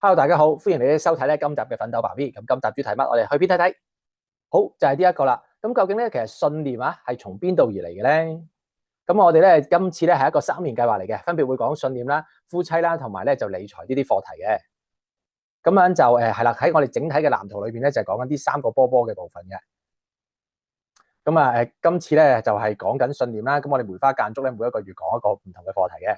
Hello，大家好，歡迎你收睇今集嘅奮鬥爸 B。咁今集主題乜？我哋去邊睇睇？好，就係呢一個啦。咁究竟其實信念係從邊度而嚟嘅咧？咁我哋今次係一個3年計劃嚟嘅，分別會講信念啦、夫妻啦，同埋就理財呢啲課題嘅。咁樣就係啦，喺我哋整體嘅藍圖裏邊就係講緊呢3個波嘅部分嘅。咁今次就係講緊信念啦。咁我哋梅花間竹每一個月講一個唔同嘅課題嘅。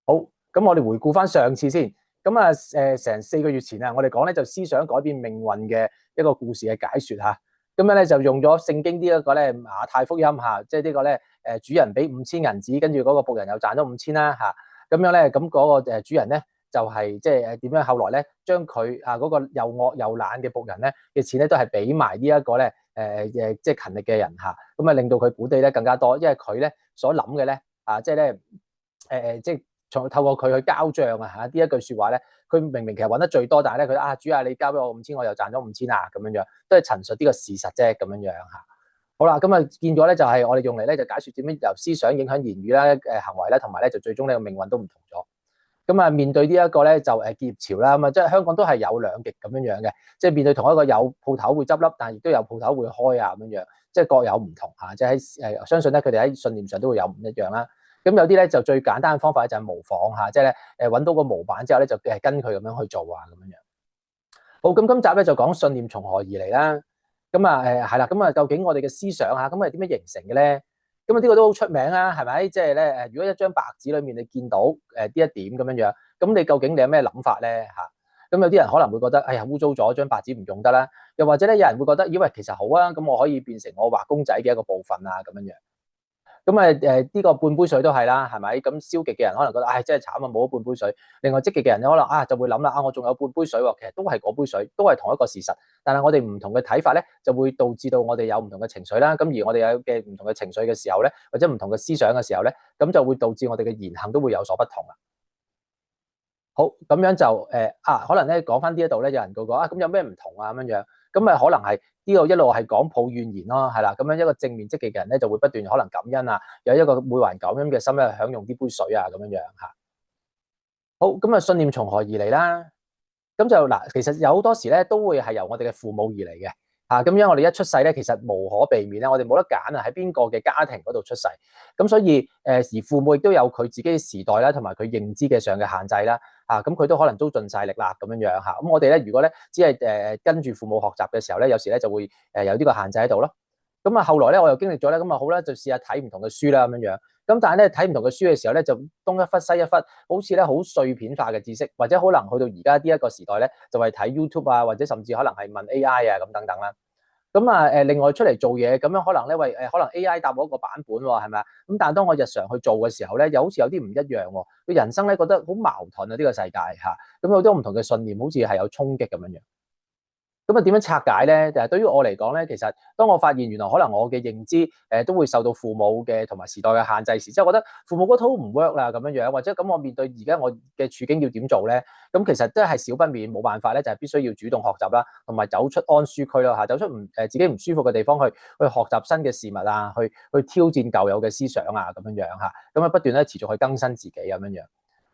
好，咁我哋回顧翻上次先。成4個月前我哋講就思想改變命運嘅一個故事嘅解說吓。咁樣就用咗聖經呢一個馬太福音吓，即係呢個主人俾5000銀子，跟住嗰個僕人又賺咗5000啦吓。咁樣咁嗰個主人就係即係點樣後來將佢嗰個又惡又懶嘅僕人嘅錢都係俾埋呢一個即係勤力嘅人吓。咁令到佢本地更加多，因為佢所諗嘅即係即係透過佢去交賬呢一句說話佢明明其實揾得最多，但係佢主你交俾我5000，我又賺咗5000啊，咁樣都係陳述呢個事實啫，咁樣吓。好啦，咁見咗就係我哋用嚟就解說點樣由思想影響言語啦、行為啦，同埋就最終呢個命運都唔同咗。咁面對呢一個就結業潮啦，咁即係香港都係有兩極咁樣嘅，即係面對同一個有鋪頭會執笠，但係亦都有鋪頭會開啊咁樣，即係各有唔同吓，即係喺相信佢哋喺信念上都會有唔一樣啦。咁有啲就最簡單嘅方法就係模仿吓，即係揾到個模板之後就跟佢咁樣去做啊咁樣。好，咁今集就講信念從何而嚟啦。咁係啦，咁究竟我哋嘅思想咁係點樣形成嘅咧？咁呢個都好出名啦，係咪？即係如果一張白紙裏面你見到呢一點咁樣，咁你究竟你有咩諗法咧吓？咁有啲人可能會覺得，哎呀污糟咗，張白紙唔用得啦。又或者有人會覺得，以為其實好啊，咁我可以變成我畫公仔嘅一個部分啊咁樣。咁呢個半杯水都係啦，係咪？咁消極嘅人可能覺得，真係慘啊，冇咗半杯水。另外積極嘅人可能就會諗啦，我仲有半杯水喎，其實都係嗰杯水，都係同一個事實。但係我哋唔同嘅睇法就會導致到我哋有唔同嘅情緒啦。咁而我哋有嘅唔同嘅情緒嘅時候或者唔同嘅思想嘅時候咁就會導致我哋嘅言行都會有所不同啦。好，咁樣就可能講翻呢一度有人講咁有咩唔同啊咁樣。咁可能係呢個一路係講抱怨言咯，係啦。咁樣一個正面積極嘅人就會不斷可能感恩啊，有一個每還感恩嘅心享用呢杯水啊咁樣吓。好，咁信念從何而嚟啦？咁就嗱，其實有好多時都會係由我哋嘅父母而嚟嘅吓。咁樣我哋一出世其實無可避免我哋冇得揀啊，喺邊個嘅家庭嗰度出世。咁所以而父母亦都有佢自己嘅時代啦，同埋佢認知嘅上嘅限制啦。咁佢都可能都盡晒力啦，咁樣吓。咁我哋如果只係跟住父母學習嘅時候有時就會有呢個限制喺度咯。咁後來我又經歷咗咁好啦，就試下睇唔同嘅書啦，咁樣。咁但係睇唔同嘅書嘅時候就東一忽西一忽，好似好碎片化嘅知識，或者可能去到而家呢一個時代就係睇 YouTube 啊，或者甚至可能係問 AI 啊咁等等啦。咁另外出嚟做嘢咁樣可能可能 AI 答我一個版本喎，係咪啊？咁但係當我日常去做嘅時候又好似有啲唔一樣喎。佢人生覺得好矛盾啊，呢個世界嚇。咁好多唔同嘅信念好似係有衝擊咁樣。咁點樣拆解咧？對於我嚟講咧，其實當我發現原來可能我嘅認知都會受到父母嘅同埋時代嘅限制時，即係覺得父母嗰套唔 work 啦咁樣，或者咁我面對而家我嘅處境要點做咧？咁其實都係少不免冇辦法咧，就係必須要主動學習啦，同埋走出安舒區咯嚇，走出自己唔舒服嘅地方去學習新嘅事物啊，去挑戰舊有嘅思想啊咁樣嚇，咁不斷持續去更新自己咁樣。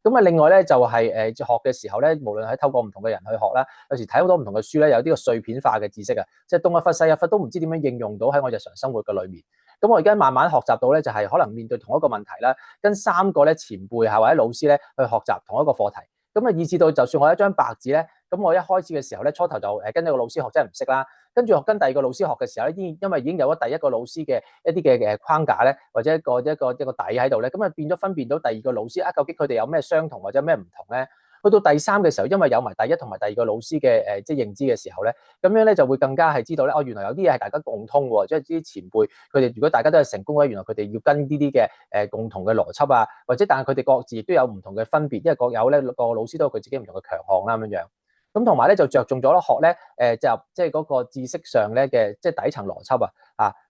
咁另外就係學嘅時候無論係透過唔同嘅人去學啦，有時睇好多唔同嘅書有啲個碎片化嘅知識啊，即係東一忽西一忽都唔知點樣應用到喺我日常生活嘅裏面。咁我而家慢慢學習到就係可能面對同一個問題啦，跟3個前輩或者老師去學習同一個課題。咁以至到就算我有一張白紙咁我一開始嘅時候初頭就跟呢個老師學真係唔識啦，跟住跟第二個老師學嘅時候因為已經有咗第一個老師嘅一啲嘅框架或者一個底喺度咁變咗分辨到第二個老師究竟佢哋有咩相同或者咩唔同咧？去到第3嘅時候，因為有埋第一同埋第二個老師嘅即係認知嘅時候咁樣就會更加係知道原來有啲嘢係大家共通喎，即係啲前輩佢哋如果大家都係成功原來佢哋要跟呢啲嘅共同嘅邏輯啊，或者但係佢哋各自亦都有唔同嘅分別，因為各有個老師都有佢自己唔同嘅強項啦咁樣。咁同埋就着重咗學就即係嗰個知識上嘅即係底層邏輯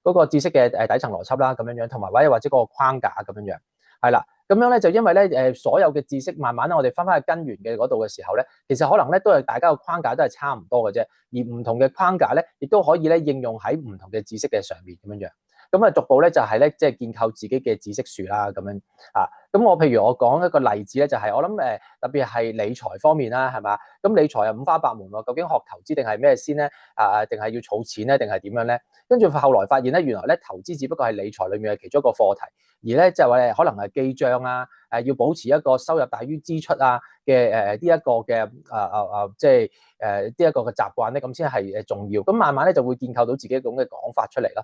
嗰個知識嘅底層邏輯啦咁樣，同埋或者嗰個框架咁樣係啦。咁樣就因為所有嘅知識慢慢我哋翻去根源嘅嗰度嘅時候其實可能都係大家嘅框架都係差唔多嘅啫，而唔同嘅框架亦都可以應用喺唔同嘅知識嘅上面咁樣。咁啊逐步咧就係咧即係建構自己嘅知識樹啦咁樣啊。咁我譬如我講一個例子咧，就係我諗特別係理財方面啦，係嘛？咁理財又五花八門喎，究竟學投資定係咩先咧？定係要儲錢咧，定係點樣咧？跟住後來發現咧，原來咧投資只不過係理財裡面嘅其中一個課題，而咧就係可能係記帳啊，要保持一個收入大於支出啊嘅呢一個嘅即係呢一個嘅習慣咧，咁先係重要。咁慢慢咧就會建構到自己咁嘅講法出嚟啦。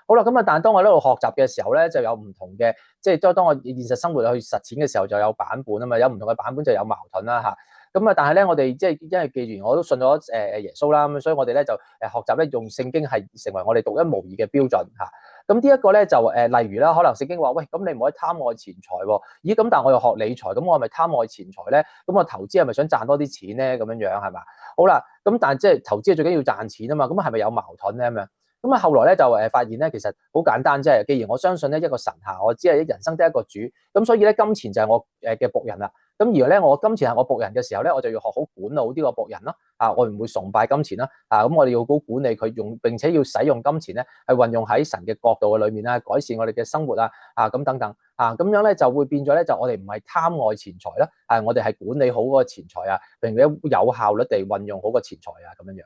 好啦，咁啊，但係當我喺度學習嘅時候咧，就有唔同嘅，即係當我現實生活去實踐嘅時候，就有版本啊嘛，有唔同嘅版本就有矛盾啦嚇。咁啊，但係咧，我哋即係因為既然我都信咗耶穌啦，咁所以我哋咧就學習咧用聖經係成為我哋獨一無二嘅標準嚇。咁呢一個咧就例如啦，可能聖經話喂，咁你唔可以貪愛錢財喎。咦，咁但係我又學理財，咁我係咪貪愛錢財咧？咁我投資係咪想賺多啲錢咧？咁樣樣係嘛？好啦，咁但係即係投資最緊要賺錢啊嘛，咁係咪有矛盾咧咁樣？咁啊，後來咧就發現咧，其實好簡單，即係既然我相信咧一個神下，我只係人生得一個主，咁所以咧金錢就係我嘅僕人啦。咁而咧我金錢係我僕人嘅時候咧，我就要學好管理好呢個僕人咯。我唔會崇拜金錢啦。咁我哋要好管理佢用，並且要使用金錢咧，係運用喺神嘅國度嘅裏面啦，改善我哋嘅生活咁等等咁樣咧就會變咗咧，就我哋唔係貪愛錢財啦，我哋係管理好嗰個錢財並且有效率地運用好個錢財咁樣樣。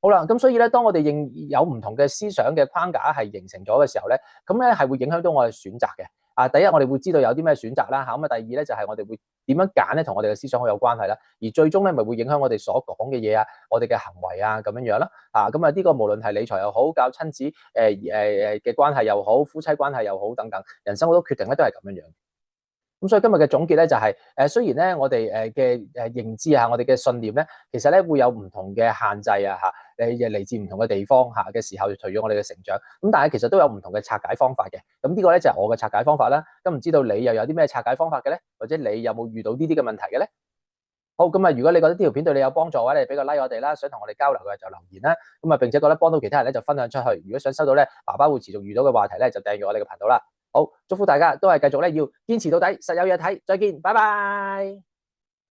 好啦，咁所以咧，當我哋有唔同嘅思想嘅框架係形成咗嘅時候咧，咁咧係會影響到我哋選擇嘅。第一，我哋會知道有啲咩選擇啦嚇，咁啊第二咧就係我哋會點樣揀咧，同我哋嘅思想好有關係啦。而最終咧，咪會影響我哋所講嘅嘢我哋嘅行為咁樣樣啦。咁啊呢個無論係理財又好，教親子嘅關係又好，夫妻關係又好等等，人生好多決定咧都係咁樣樣。咁所以今日嘅總結咧就係雖然咧我哋嘅認知我哋嘅信念咧，其實咧會有唔同嘅限制嚟自唔同嘅地方嘅時候，隨住我哋嘅成長，咁但係其實都有唔同嘅拆解方法嘅。咁呢個咧就係我嘅拆解方法啦。咁唔知道你又有啲咩拆解方法嘅咧？或者你有冇遇到呢啲嘅問題嘅咧？好，咁如果你覺得呢條片對你有幫助嘅話，你俾個 like 我哋啦，想同我哋交流嘅就留言啦。咁並且覺得幫到其他人咧就分享出去。如果想收到咧爸爸會持續遇到嘅話題咧，就訂閱我哋嘅頻道啦。好，祝福大家都係繼續咧要堅持到底，實有嘢睇。再見，拜拜。